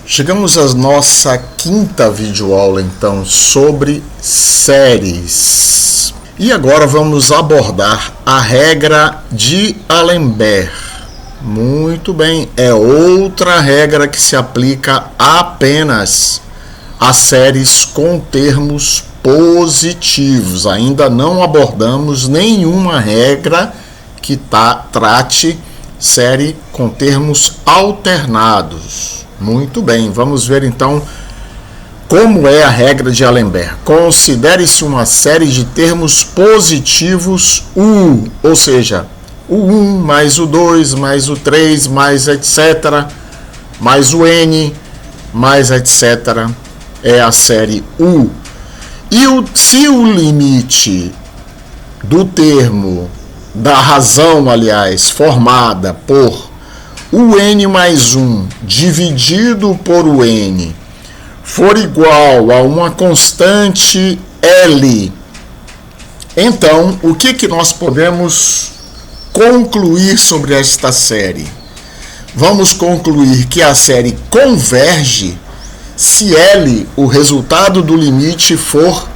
Chegamos à nossa quinta videoaula, então, sobre séries. E agora vamos abordar a regra de Alembert. Muito bem, é outra regra que se aplica apenas a séries com termos positivos. Ainda não abordamos nenhuma regra que trate série com termos alternados. Muito bem, vamos ver então como é a regra de Alembert. Considere-se uma série de termos positivos U, ou seja, o 1 mais o 2 mais o 3 mais etc, mais o N mais etc, é a série U. E se o limite do termo, da razão, aliás, formada por o N mais 1 dividido por o N for igual a uma constante L, então o que nós podemos concluir sobre esta série? Vamos concluir que a série converge se L, o resultado do limite, for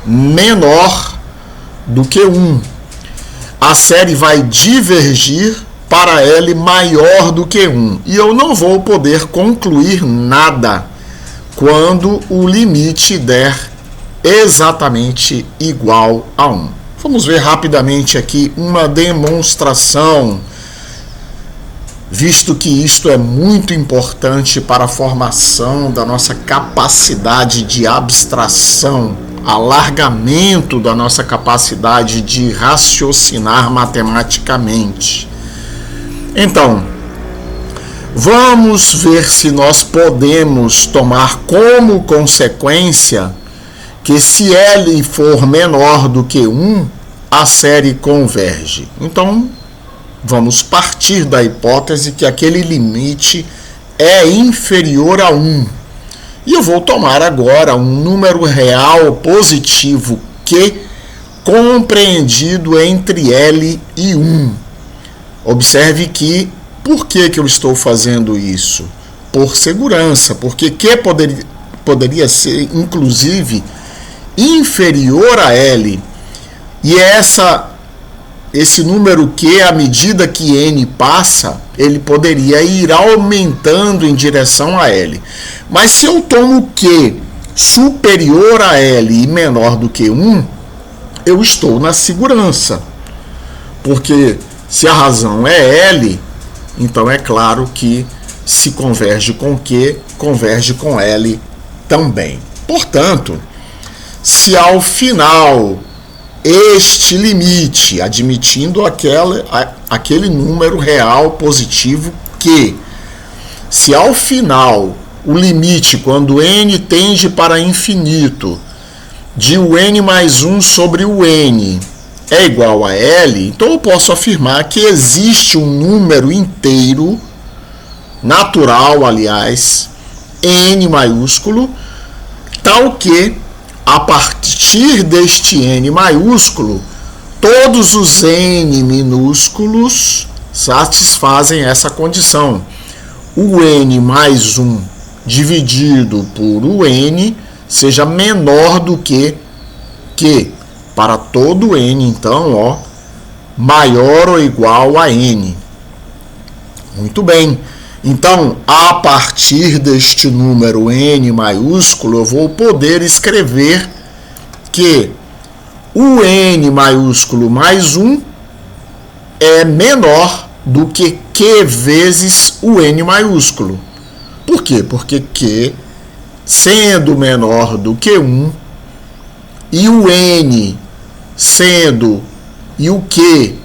menor do que 1. A série vai divergir para L maior do que 1. E eu não vou poder concluir nada quando o limite der exatamente igual a 1. Vamos ver rapidamente aqui uma demonstração, visto que isto é muito importante para a formação da nossa capacidade de abstração, alargamento da nossa capacidade de raciocinar matematicamente. Então, vamos ver se nós podemos tomar como consequência que se L for menor do que 1, a série converge. Então, vamos partir da hipótese que aquele limite é inferior a 1. E eu vou tomar agora um número real positivo Q compreendido entre L e 1. Observe que, por que eu estou fazendo isso? Por segurança, porque Q poderia ser, inclusive, inferior a L. E esse número Q, à medida que N passa, ele poderia ir aumentando em direção a L. Mas se eu tomo Q superior a L e menor do que 1, eu estou na segurança. Porque se a razão é L, então é claro que se converge com Q, converge com L também. Portanto, se ao final este limite, admitindo aquele número real positivo Q, se ao final o limite, quando N tende para infinito, de o N mais 1 sobre o N é igual a L, então eu posso afirmar que existe um número inteiro, natural, aliás, N maiúsculo, tal que, a partir deste N maiúsculo, todos os N minúsculos satisfazem essa condição. O N mais 1 dividido por o N seja menor do que Q. Para todo N, então, maior ou igual a N. Muito bem. Então, a partir deste número N maiúsculo, eu vou poder escrever que o N maiúsculo mais 1 é menor do que Q vezes o N maiúsculo. Por quê? Porque Q, sendo menor do que 1, e o N e o Q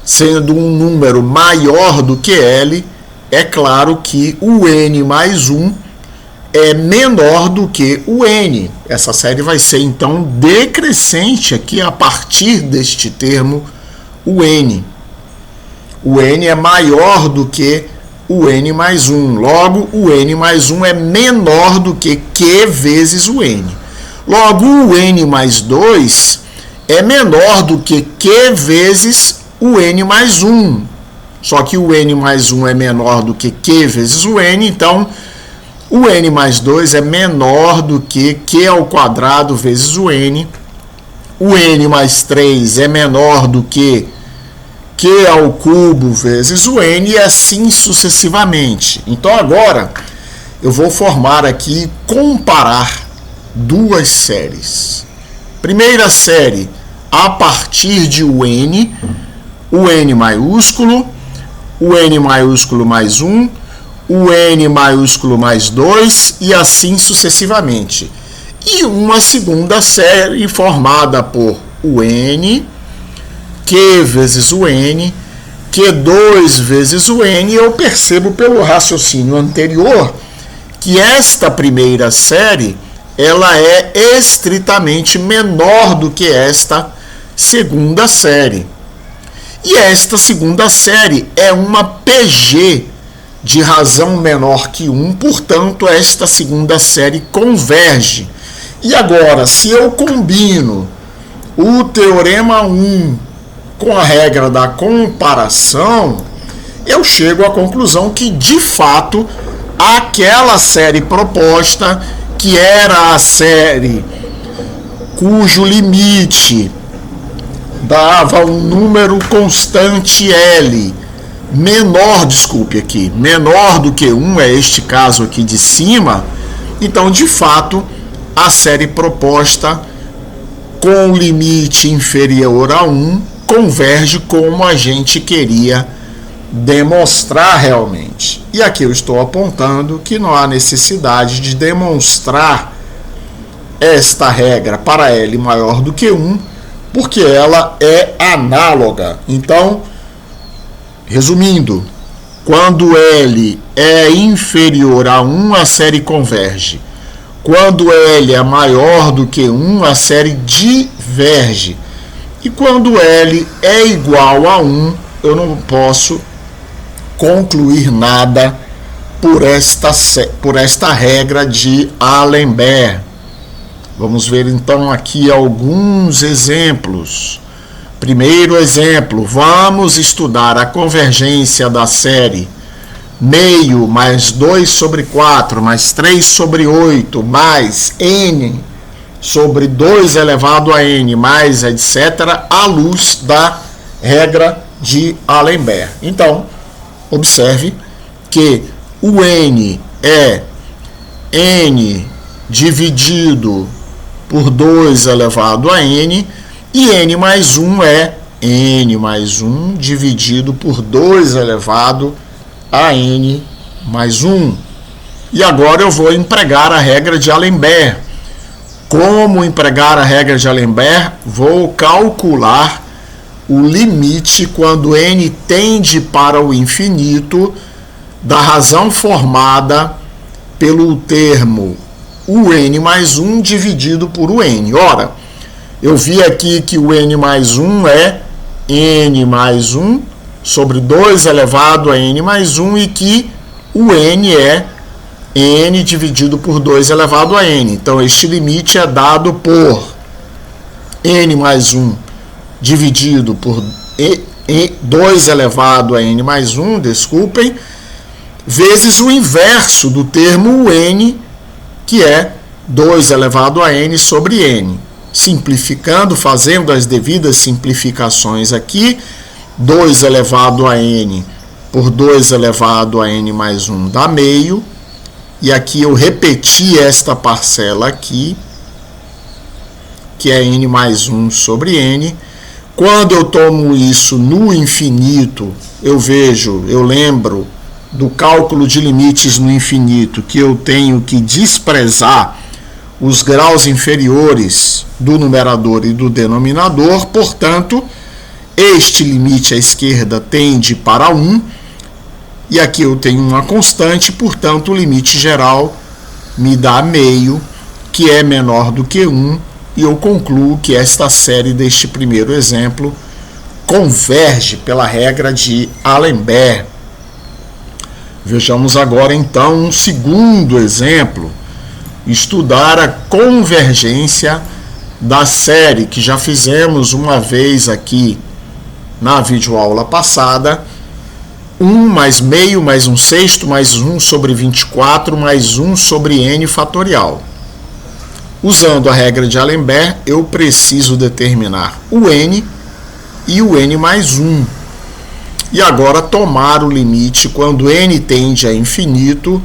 sendo um número maior do que L, é claro que o N mais 1 é menor do que o N. Essa série vai ser, então, decrescente aqui a partir deste termo, o N. O N é maior do que o N mais 1. Logo, o N mais 1 é menor do que Q vezes o N. Logo, o N mais 2 é menor do que Q vezes o N mais 1. Só que o N mais 1 é menor do que Q vezes o N, então o n mais 2 é menor do que q ao quadrado vezes o n mais 3 é menor do que q ao cubo vezes o n, e assim sucessivamente. Então agora eu vou formar aqui, comparar duas séries. Primeira série, a partir de o n maiúsculo, o n maiúsculo mais 1, o n maiúsculo mais 2 e assim sucessivamente. E uma segunda série formada por o n, q vezes o n, q2 vezes o n. Eu percebo pelo raciocínio anterior que esta primeira série ela é estritamente menor do que esta segunda série. E esta segunda série é uma PG de razão menor que 1, portanto, esta segunda série converge. E agora, se eu combino o teorema 1 com a regra da comparação, eu chego à conclusão que, de fato, aquela série proposta, que era a série cujo limite dava um número constante L, menor do que 1, é este caso aqui de cima, então, de fato, a série proposta com limite inferior a 1 converge como a gente queria demonstrar realmente. E aqui eu estou apontando que não há necessidade de demonstrar esta regra para L maior do que 1, porque ela é análoga. Então, resumindo, quando L é inferior a 1, a série converge. Quando L é maior do que 1, a série diverge. E quando L é igual a 1, eu não posso concluir nada por esta regra de Alembert. Vamos ver então aqui alguns exemplos. Primeiro exemplo, vamos estudar a convergência da série meio mais 2 sobre 4 mais 3 sobre 8 mais n sobre 2 elevado a n mais etc. à luz da regra de Alembert. Então, observe que o n é n dividido por 2 elevado a n, e n mais 1 é n mais 1 dividido por 2 elevado a n mais 1. E agora eu vou empregar a regra de Alembert. Como empregar a regra de Alembert? Vou calcular o limite quando n tende para o infinito da razão formada pelo termo o n mais 1 dividido por o n. Ora, eu vi aqui que o n mais 1 é n mais 1 sobre 2 elevado a n mais 1 e que o n é n dividido por 2 elevado a n. Então, este limite é dado por n mais 1 dividido por 2 elevado a n mais 1, desculpem, vezes o inverso do termo n, que é 2 elevado a n sobre n. Simplificando, fazendo as devidas simplificações aqui, 2 elevado a n por 2 elevado a n mais 1 dá meio. E aqui eu repeti esta parcela aqui, que é n mais 1 sobre n. Quando eu tomo isso no infinito, eu lembro do cálculo de limites no infinito, que eu tenho que desprezar os graus inferiores do numerador e do denominador. Portanto, este limite à esquerda tende para 1, e aqui eu tenho uma constante, portanto, o limite geral me dá meio, que é menor do que 1, e eu concluo que esta série deste primeiro exemplo converge pela regra de Alembert. Vejamos agora, então, um segundo exemplo, estudar a convergência da série que já fizemos uma vez aqui na videoaula passada, 1 mais meio mais 1/6 mais 1 sobre 24 mais 1 sobre n fatorial. Usando a regra de Alembert, eu preciso determinar o n e o n mais 1. E agora tomar o limite quando n tende a infinito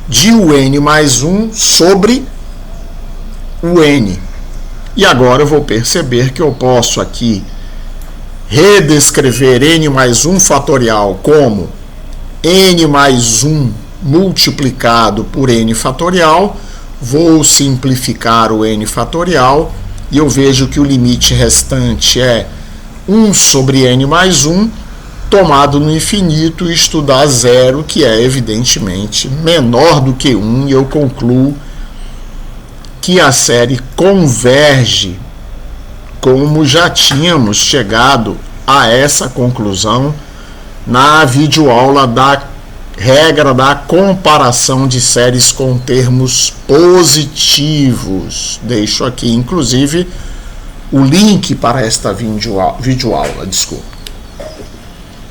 de o n mais 1 sobre o n. E agora eu vou perceber que eu posso aqui redescrever n mais 1 fatorial como n mais 1 multiplicado por n fatorial. Vou simplificar o n fatorial e eu vejo que o limite restante é 1 sobre n mais 1, tomado no infinito, isto dá 0, que é evidentemente menor do que 1, e eu concluo que a série converge, como já tínhamos chegado a essa conclusão na videoaula da regra da comparação de séries com termos positivos. Deixo aqui, inclusive, o link para esta videoaula. Desculpa.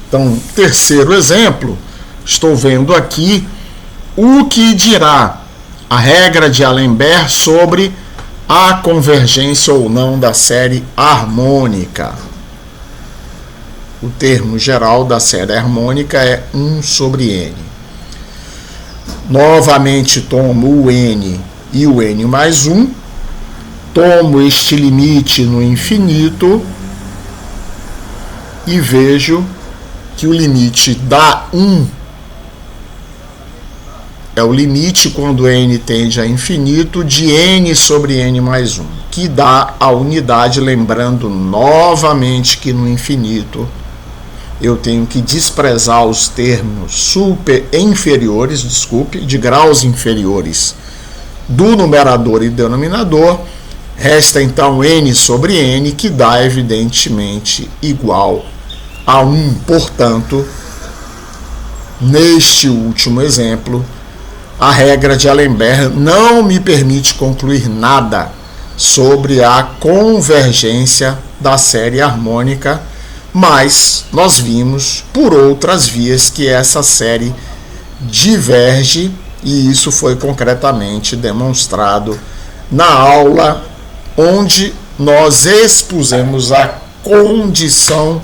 Então, terceiro exemplo, estou vendo aqui o que dirá a regra de Alembert sobre a convergência ou não da série harmônica. O termo geral da série harmônica é 1 sobre n. Novamente tomo o n e o n mais 1. Tomo este limite no infinito e vejo que o limite dá 1 é o limite quando n tende a infinito de n sobre n mais 1, que dá a unidade, lembrando novamente que no infinito eu tenho que desprezar os termos de graus inferiores do numerador e denominador. Resta então n sobre n, que dá evidentemente igual a 1. Portanto, neste último exemplo, a regra de Alembert não me permite concluir nada sobre a convergência da série harmônica, mas nós vimos por outras vias que essa série diverge, e isso foi concretamente demonstrado na aula onde nós expusemos a condição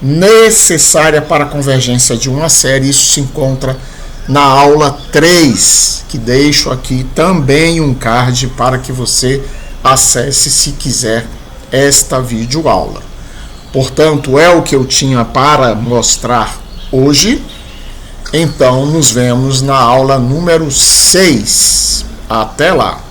necessária para a convergência de uma série. Isso se encontra na aula 3, que deixo aqui também um card para que você acesse se quiser esta videoaula. Portanto, é o que eu tinha para mostrar hoje. Então, nos vemos na aula número 6. Até lá!